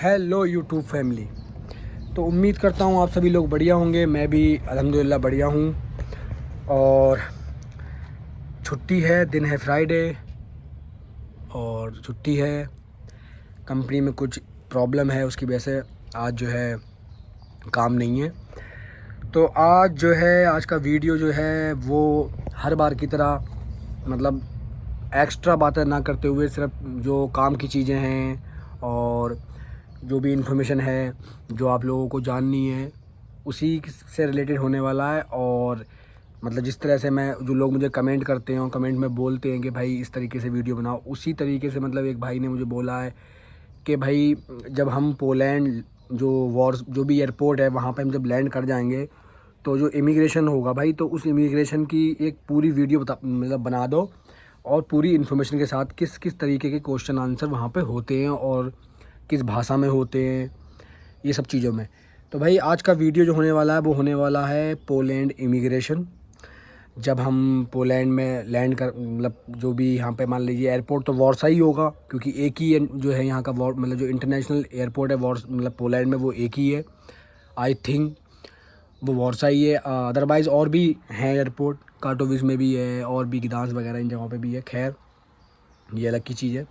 Hello YouTube family. तो उम्मीद करता हूँ आप सभी लोग बढ़िया होंगे। मैं भी अल्हम्दुलिल्लाह बढ़िया हूँ। और छुट्टी है, दिन है फ्राइडे और छुट्टी है। कंपनी में कुछ प्रॉब्लम है, उसकी वजह से आज जो है काम नहीं है। तो आज जो है आज का वीडियो जो है वो हर बार की तरह मतलब एक्स्ट्रा बातें ना करते हुए सिर्फ जो काम की चीज़ें हैं और जो भी इन्फॉर्मेशन है जो आप लोगों को जाननी है उसी से रिलेटेड होने वाला है। और मतलब जिस तरह से मैं जो लोग मुझे कमेंट करते हैं और कमेंट में बोलते हैं कि भाई इस तरीके से वीडियो बनाओ, उसी तरीके से मतलब एक भाई ने मुझे बोला है कि भाई जब हम पोलैंड जो भी एयरपोर्ट है वहाँ पे हम जब लैंड कर जाएंगे तो जो इमिग्रेशन होगा भाई, तो उस इमिग्रेशन की एक पूरी वीडियो मतलब बना दो और पूरी इन्फॉर्मेशन के साथ किस किस तरीके के क्वेश्चन आंसर वहाँ पे होते हैं और किस भाषा में होते हैं, ये सब चीज़ों में। तो भाई आज का वीडियो जो होने वाला है वो होने वाला है पोलैंड इमिग्रेशन। जब हम पोलैंड में लैंड कर मतलब जो भी यहाँ पे मान लीजिए एयरपोर्ट तो वारसा ही होगा, क्योंकि एक ही जो है यहाँ का मतलब जो इंटरनेशनल एयरपोर्ट है मतलब पोलैंड में वो एक ही है। आई थिंक वो वारसा ही है। अदरवाइज़ और भी हैं एयरपोर्ट, काटोविस में भी है और भी गदांस्क वगैरह इन जगहों पे भी है। खैर ये अलग की चीज़ है,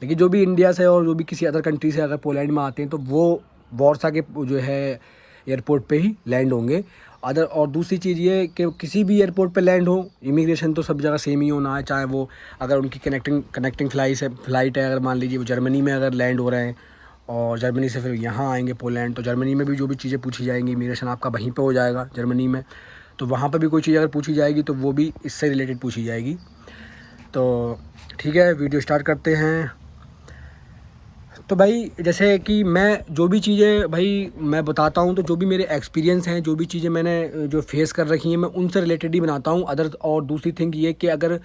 लेकिन जो भी इंडिया से और जो भी किसी अदर कंट्री से अगर पोलैंड में आते हैं तो वो वारसा के जो है एयरपोर्ट पे ही लैंड होंगे। और दूसरी चीज़ ये कि किसी भी एयरपोर्ट पे लैंड हो, इमिग्रेशन तो सब जगह सेम ही होना है। चाहे वो अगर उनकी कनेक्टिंग फ़्लाइट है, अगर मान लीजिए वो जर्मनी में अगर लैंड हो रहे हैं और जर्मनी से फिर यहाँ आएंगे पोलैंड, तो जर्मनी में भी जो भी चीज़ें पूछी जाएंगी इमिग्रेशन आपका वहीं पे हो जाएगा जर्मनी में। तो वहाँ पर भी कोई चीज़ अगर पूछी जाएगी तो वो भी इससे रिलेटेड पूछी जाएगी। तो ठीक है, वीडियो स्टार्ट करते हैं। तो भाई जैसे कि मैं जो भी चीज़ें भाई मैं बताता हूँ, तो जो भी मेरे एक्सपीरियंस हैं, जो भी चीज़ें मैंने जो फेस कर रखी हैं, मैं उनसे रिलेटेड ही बनाता हूँ। और दूसरी थिंग ये कि अगर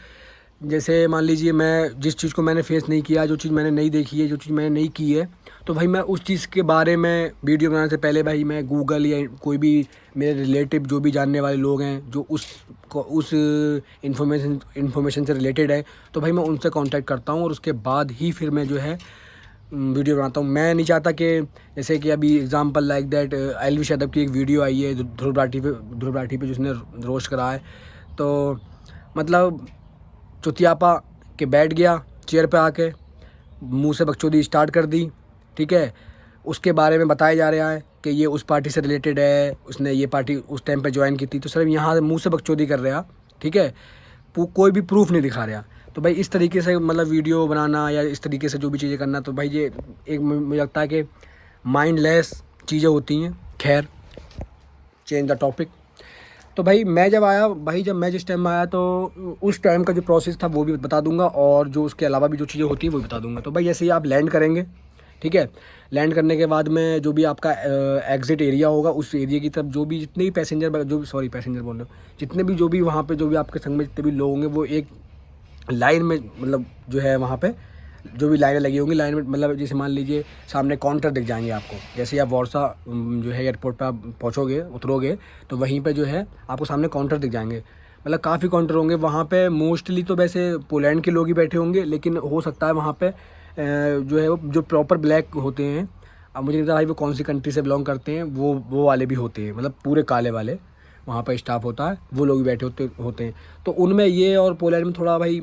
जैसे मान लीजिए मैं जिस चीज़ को मैंने फेस नहीं किया, जो चीज़ मैंने नहीं देखी है, जो चीज़ मैंने नहीं की है, तो भाई मैं उस चीज़ के बारे में वीडियो बनाने से पहले भाई मैं गूगल या कोई भी मेरे रिलेटिव जो भी जानने वाले लोग हैं जो उस इन्फॉर्मेशन से रिलेटेड है, तो भाई मैं उनसे कांटेक्ट करता हूँ और उसके बाद ही फिर मैं जो है वीडियो बनाता हूँ। मैं नहीं चाहता कि जैसे कि अभी example like that Elvish Yadav की एक वीडियो आई है ध्रुव राठी पे जिसने रोस्ट करा है, तो मतलब चुतियापा के बैठ गया चेयर पे आके, मुंह से बकचोदी स्टार्ट कर दी। ठीक है, उसके बारे में बताया जा रहा है कि ये उस पार्टी से रिलेटेड है, उसने ये पार्टी उस टाइम पे ज्वाइन की थी, तो सिर्फ यहाँ मुंह से बकचोदी कर रहा। ठीक है, कोई भी प्रूफ नहीं दिखा रहा। तो भाई इस तरीके से मतलब वीडियो बनाना या इस तरीके से जो भी चीज़ें करना, तो भाई ये एक मुझे लगता है कि माइंडलेस चीज़ें होती हैं। खैर, चेंज द टॉपिक। तो भाई जब मैं जिस टाइम में आया तो उस टाइम का जो प्रोसेस था वो भी बता दूंगा और जो उसके अलावा भी जो चीज़ें होती हैं वो भी बता दूंगा। तो भाई जैसे ही आप लैंड करेंगे, ठीक है, लैंड करने के बाद में जो भी आपका एग्ज़िट एरिया होगा, उस एरिया की तरफ जो भी जितने भी पैसेंजर बोल रहे हो, जितने भी जो भी वहाँ पे जो भी आपके संग में जितने भी लोग होंगे वो एक लाइन में मतलब जो है वहाँ पे जो भी लाइनें लगी होंगी, लाइन में मतलब जैसे मान लीजिए सामने काउंटर दिख जाएंगे आपको। जैसे ही आप वारसा जो है एयरपोर्ट पे आप पहुँचोगे, उतरोगे, तो वहीं पे जो है आपको सामने काउंटर दिख जाएंगे। मतलब काफ़ी काउंटर होंगे वहाँ पे। मोस्टली तो वैसे पोलैंड के लोग ही बैठे होंगे, लेकिन हो सकता है वहाँ पे जो है वो जो प्रॉपर ब्लैक होते हैं, अब मुझे नहीं पता भाई वो कौन सी कंट्री से बिलोंग करते हैं, वो वाले भी होते हैं, मतलब पूरे काले वाले वहाँ पर स्टाफ होता है, वो लोग भी बैठे होते हैं। तो उनमें ये और पोलैंड में थोड़ा भाई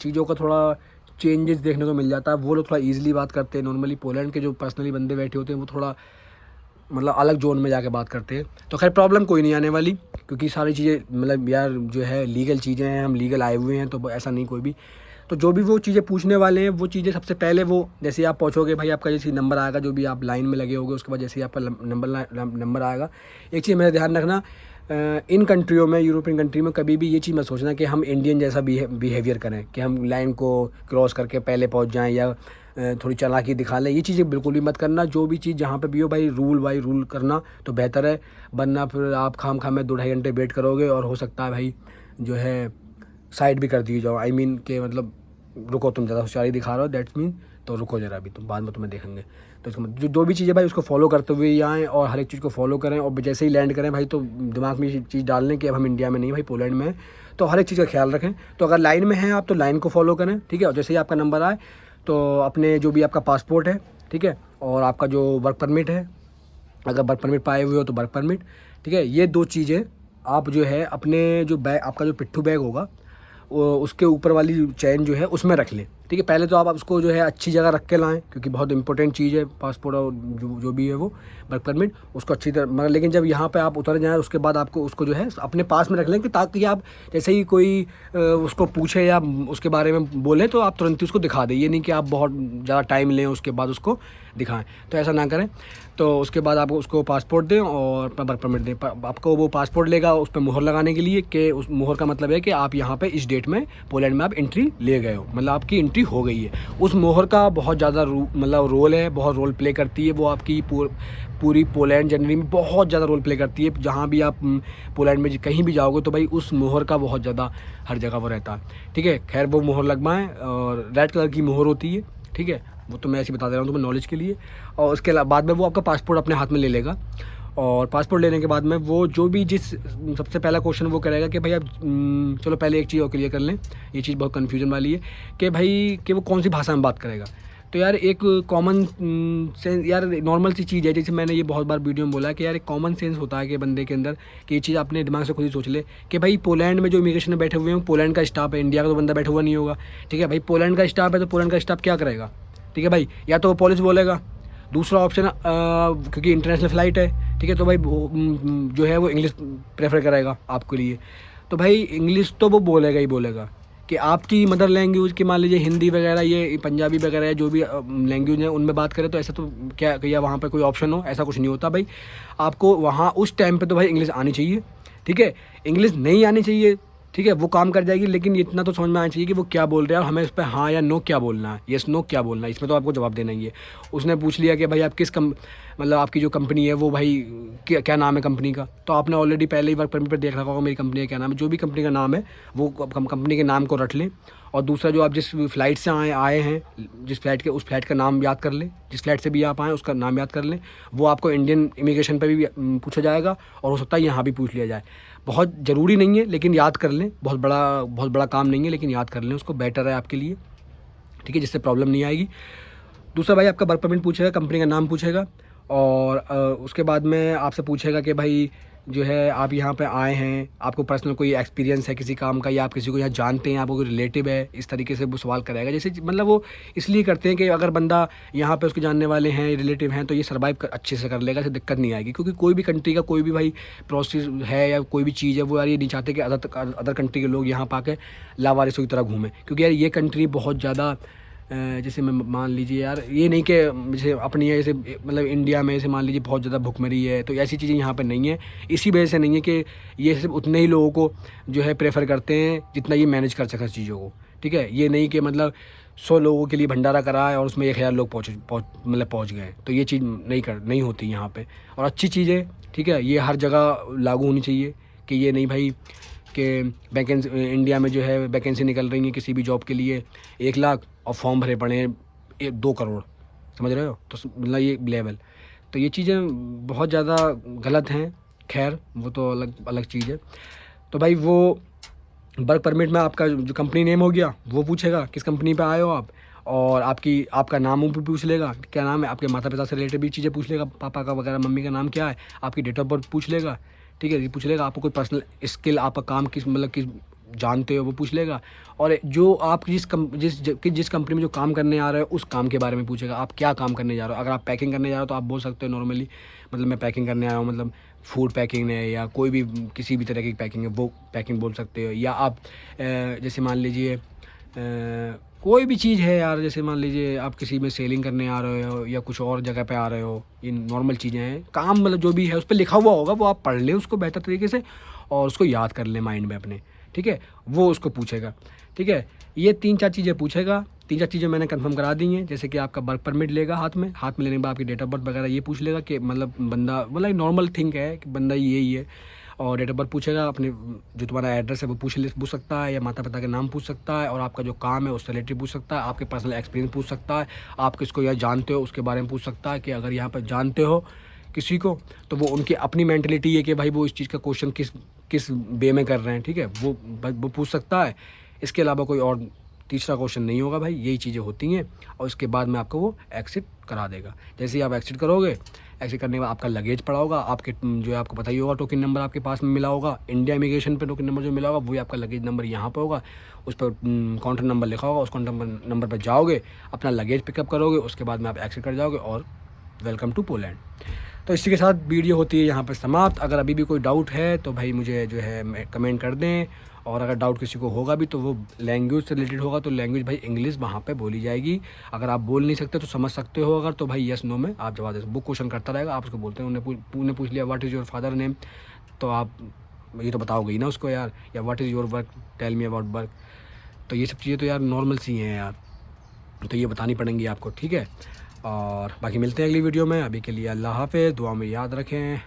चीज़ों का थोड़ा चेंजेस देखने को मिल जाता है। वो लोग थोड़ा ईजिली बात करते हैं। नॉर्मली पोलैंड के जो पर्सनली बंदे बैठे होते हैं वो थोड़ा मतलब अलग जोन में जाके बात करते हैं। तो खैर प्रॉब्लम कोई नहीं आने वाली, क्योंकि सारी चीज़ें मतलब यार जो है लीगल चीज़ें हैं, हम लीगल आए हुए हैं, तो ऐसा नहीं कोई भी। तो जो भी वो चीज़ें पूछने वाले हैं वो चीज़ें सबसे पहले वो जैसे आप पहुँचोगे भाई, आपका जैसे नंबर आएगा, जो भी आप लाइन में लगे होगे, उसके बाद जैसे ही आपका नंबर आएगा, एक चीज़ मेरा ध्यान रखना, इन कंट्रियों में, यूरोपियन कंट्री में कभी भी ये चीज़ मत सोचना कि हम इंडियन जैसा बिहेवियर करें, कि हम लाइन को क्रॉस करके पहले पहुंच जाएं या थोड़ी चालाकी दिखा लें। ये चीज़ें बिल्कुल भी मत करना। जो भी चीज़ जहाँ पे भी हो भाई रूल बाई रूल करना तो बेहतर है, वरना फिर आप खाम में 2-2.5 घंटे वेट करोगे और हो सकता है भाई जो है साइड भी कर दिए जाओ। आई मीन के मतलब रुको, तुम ज़्यादा होशियारी दिखा रहे हो, दैट्स मीन, तो रुको ज़रा, अभी तुम बाद में तुम्हें देखेंगे। तो इसको जो भी चीज़ें भाई उसको फॉलो करते हुए ही आएँ और हर एक चीज़ को फॉलो करें। और जैसे ही लैंड करें भाई तो दिमाग में ये चीज़ डाल लें कि अब हम इंडिया में नहीं भाई पोलैंड में हैं, तो हर एक चीज़ का ख्याल रखें। तो अगर लाइन में हैं आप तो लाइन को फॉलो करें, ठीक है। और जैसे ही आपका नंबर आए तो अपने जो भी आपका पासपोर्ट है ठीक है। और आपका जो वर्क परमिट है, अगर वर्क परमिट पाए हुए हो तो वर्क परमिट, ठीक है। ये 2 चीज़ें आप जो है अपने जो बैग, आपका जो पिट्ठू बैग होगा उसके ऊपर वाली चैन जो है उसमें रख लें, ठीक है। पहले तो आप उसको जो है अच्छी जगह रख के लाएं, क्योंकि बहुत इंपॉर्टेंट चीज़ है पासपोर्ट और जो भी है वो वर्क परमिट, उसको अच्छी तरह, मगर लेकिन जब यहाँ पे आप उतर जाएं उसके बाद आपको उसको जो है अपने पास में रख लें, कि ताकि आप जैसे ही कोई उसको पूछे या उसके बारे में बोले तो आप तुरंत ही उसको दिखा दें। ये नहीं कि आप बहुत ज़्यादा टाइम लें उसके बाद उसको दिखाएं, तो ऐसा ना करें। तो उसके बाद आप उसको पासपोर्ट दें और वर्क परमिट दें। आपको वो पासपोर्ट लेगा उस पर मुहर लगाने के लिए, कि उस मुहर का मतलब है कि आप यहाँ पे इस डेट में पोलैंड में आप एंट्री ले गए हो, मतलब आपकी एंट्री हो गई है। उस मुहर का बहुत ज़्यादा मतलब रोल है, बहुत रोल प्ले करती है वो आपकी पूरी पोलैंड जर्नी में बहुत ज़्यादा रोल प्ले करती है। जहाँ भी आप पोलैंड में कहीं भी जाओगे तो भाई उस मोहर का बहुत ज़्यादा हर जगह वो रहता है, ठीक है। खैर वो मोहर लगवाएं, और रेड कलर की मोहर होती है, ठीक है। वो तो मैं ऐसे बता दे रहा हूँ तुम्हें नॉलेज के लिए। और उसके बाद में वो आपका पासपोर्ट अपने हाथ में ले लेगा, और पासपोर्ट लेने के बाद में वो जो भी सबसे पहला क्वेश्चन वो करेगा कि भाई आप चलो पहले एक चीज़ और क्लियर कर लें, ये चीज़ बहुत कन्फ्यूजन वाली है कि भाई कि वो कौन सी भाषा में बात करेगा। तो यार एक कॉमन सेंस, यार नॉर्मल सी चीज़ है, जैसे मैंने ये बहुत बार वीडियो में बोला कि यार एक कॉमन सेंस होता है कि बंदे के अंदर, कि ये चीज़ अपने दिमाग से खुद ही सोच ले कि भाई पोलैंड में जो इमिग्रेशन में बैठे हुए हैं पोलैंड का स्टाफ है, इंडिया का तो बंदा बैठा हुआ नहीं होगा, ठीक है। भाई पोलैंड का स्टाफ है तो पोलैंड का स्टाफ क्या करेगा, ठीक है भाई, या तो वो पॉलिश बोलेगा, दूसरा ऑप्शन क्योंकि इंटरनेशनल फ़्लाइट है, ठीक है, तो भाई जो है वो इंग्लिश प्रेफर करेगा आपके लिए। तो भाई इंग्लिश तो वो बोलेगा ही बोलेगा, कि आपकी मदर लैंग्वेज की मान लीजिए हिंदी वगैरह, ये पंजाबी वगैरह जो भी लैंग्वेज है उनमें बात करें, तो ऐसा तो क्या या वहाँ पर कोई ऑप्शन हो, ऐसा कुछ नहीं होता भाई। आपको वहाँ उस टाइम पे तो भाई इंग्लिश आनी चाहिए, ठीक है। इंग्लिश नहीं आनी चाहिए, ठीक है, वो काम कर जाएगी, लेकिन इतना तो समझ में आना चाहिए कि वो क्या बोल रहे हैं और हमें उस पर हाँ या नो क्या बोलना है, येस नो क्या बोलना है, इसमें तो आपको जवाब देना ही है। उसने पूछ लिया कि भाई आप मतलब आपकी जो कंपनी है वो भाई क्या नाम है कंपनी का, तो आपने ऑलरेडी पहले ही वर्क परमिट पर देख रखा होगा मेरी कंपनी का क्या नाम है। जो भी कंपनी का नाम है वो कंपनी के नाम को रख लें, और दूसरा जो आप जिस फ़्लाइट से आए हैं, जिस फ्लाइट के, उस फ्लाइट का नाम याद कर लें, जिस फ्लाइट से भी आप आएँ उसका नाम याद कर लें। वो आपको इंडियन इमिग्रेशन पर भी पूछा जाएगा, और हो सकता है यहाँ भी पूछ लिया जाए। बहुत ज़रूरी नहीं है लेकिन याद कर लें, बहुत बड़ा काम नहीं है, लेकिन याद कर लें उसको, बेटर है आपके लिए, ठीक है, जिससे प्रॉब्लम नहीं आएगी। दूसरा भाई आपका वर्क परमिट पूछेगा, कंपनी का नाम पूछेगा, और उसके बाद में आपसे पूछेगा कि भाई जो है आप यहाँ पे आए हैं, आपको पर्सनल कोई एक्सपीरियंस है किसी काम का, या आप किसी को यहाँ जानते हैं, आपको कोई रिलेटिव है, इस तरीके से वो सवाल करेगा। जैसे मतलब वो इसलिए करते हैं कि अगर बंदा यहाँ पे उसके जानने वाले हैं, रिलेटिव हैं, तो ये सर्वाइव अच्छे से कर लेगा, इससे दिक्कत नहीं आएगी। क्योंकि कोई भी कंट्री का कोई भी भाई प्रोसेस है या कोई भी चीज़ है, वो यार ये नहीं चाहते कि अदर कंट्री के लोग यहाँ पा के लावारिसों की तरह घूमें, क्योंकि यार ये कंट्री बहुत ज़्यादा जैसे मैं मान लीजिए यार, ये नहीं कि जैसे अपनी है, जैसे मतलब इंडिया में जैसे मान लीजिए बहुत ज़्यादा भुखमरी है, तो ऐसी चीज़ें यहाँ पे नहीं है। इसी वजह से नहीं है कि ये सिर्फ उतने ही लोगों को जो है प्रेफर करते हैं जितना ये मैनेज कर सके चीज़ों को, ठीक है। ये नहीं कि मतलब 100 लोगों के लिए भंडारा करा है और उसमें 1000 लोग पहुँच गए, तो ये चीज़ नहीं होती यहाँ पर। और अच्छी चीज़ है, ठीक है, ये हर जगह लागू होनी चाहिए, कि ये नहीं भाई कि वैकेंसी इंडिया में जो है वैकेंसी निकल रही है किसी भी जॉब के लिए 1 लाख और फॉर्म भरे पड़े हैं 2 करोड़, समझ रहे हो, तो मतलब ये लेवल, तो ये चीज़ें बहुत ज़्यादा गलत हैं। खैर वो तो अलग चीज़ है। तो भाई वो वर्क परमिट में आपका जो कंपनी नेम हो गया वो पूछेगा, किस कंपनी पे आए हो आप, और आपका नाम भी पूछ लेगा, क्या नाम है, आपके माता पिता से रिलेटेड भी चीज़ें पूछ लेगा, पापा का वगैरह, मम्मी का नाम क्या है, आपकी डेट ऑफ बर्थ पूछ लेगा, ठीक है, ये पूछ लेगा। आपको कोई पर्सनल स्किल, आपका काम किस जानते हो वो पूछ लेगा, और जो आप जिस कंपनी में जो काम करने आ रहे हो उस काम के बारे में पूछेगा, आप क्या काम करने जा रहे हो। अगर आप पैकिंग करने जा रहे हो तो आप बोल सकते हो नॉर्मली, मतलब मैं पैकिंग करने आया हूँ, मतलब फूड पैकिंग है या कोई भी किसी भी तरह की पैकिंग है वो पैकिंग बोल सकते हो। या आप जैसे मान लीजिए कोई भी चीज़ है यार, जैसे मान लीजिए आप किसी में सेलिंग करने आ रहे हो या कुछ और जगह पे आ रहे हो, ये नॉर्मल चीज़ें हैं। काम मतलब जो भी है उस पर लिखा हुआ होगा, वो आप पढ़ लें उसको बेहतर तरीके से और उसको याद कर लें माइंड में अपने, ठीक है, वो उसको पूछेगा, ठीक है। ये 3-4 चीज़ें पूछेगा, 3-4 चीज़ें मैंने कंफर्म करा दी हैं। जैसे कि आपका वर्क परमिट लेगा हाथ में लेने के बाद आपकी डेट ऑफ बर्थ वगैरह ये पूछ लेगा कि मतलब बंदा, मतलब नॉर्मल थिंग है कि बंदा यही है, और डेट ऑफ बर्थ पूछेगा, अपने जो तुम्हारा एड्रेस है वो पूछ सकता है, या माता पिता के नाम पूछ सकता है, और आपका जो काम है उससे रिलेटेड पूछ सकता है, आपके पर्सनल एक्सपीरियंस पूछ सकता है, आप किसको यहाँ जानते हो उसके बारे में पूछ सकता है, कि अगर यहाँ पर जानते हो किसी को तो वो उनकी अपनी मेंटलिटी है कि भाई वो इस चीज़ का क्वेश्चन किस वे में कर रहे हैं, ठीक है, वो पूछ सकता है। इसके अलावा कोई और तीसरा क्वेश्चन नहीं होगा भाई, यही चीज़ें होती हैं। और उसके बाद में आपको वो एक्सिट करा देगा। जैसे ही आप एक्सिट करोगे, एक्सिट करने के बाद आपका लगेज पड़ा होगा, आपके जो है आपको पता ही होगा टोकन नंबर आपके पास में मिला होगा, इंडिया इमिग्रेशन पे टोकन नंबर जो मिला होगा वही आपका लगेज नंबर यहाँ पे होगा, उस पर काउंटर नंबर लिखा होगा, उस काउंटर नंबर पर जाओगे, अपना लगेज पिकअप करोगे, उसके बाद में आप एक्सिट कर जाओगे और वेलकम टू पोलैंड। तो इसी के साथ वीडियो होती है यहाँ पर समाप्त। अगर अभी भी कोई डाउट है तो भाई मुझे जो है कमेंट कर दें, और अगर डाउट किसी को होगा भी तो वो लैंग्वेज से रिलेटेड होगा तो लैंग्वेज भाई इंग्लिश वहाँ पे बोली जाएगी। अगर आप बोल नहीं सकते तो समझ सकते हो अगर, तो भाई यस नो में आप जवाब दे सकते। वो क्वेश्चन करता रहेगा, आप उसको बोलते हैं, उन्हें पूछ लिया what is your father name, तो आप ये तो बताओगे ही ना उसको यार, या what is your work, tell me about work. तो ये सब चीज़ें तो यार नॉर्मल सी हैं यार, तो ये बतानी पड़ेंगी आपको, ठीक है। और बाकी मिलते हैं अगली वीडियो में। अभी के लिए अल्लाह हाफ़िज़, दुआ में याद रखें।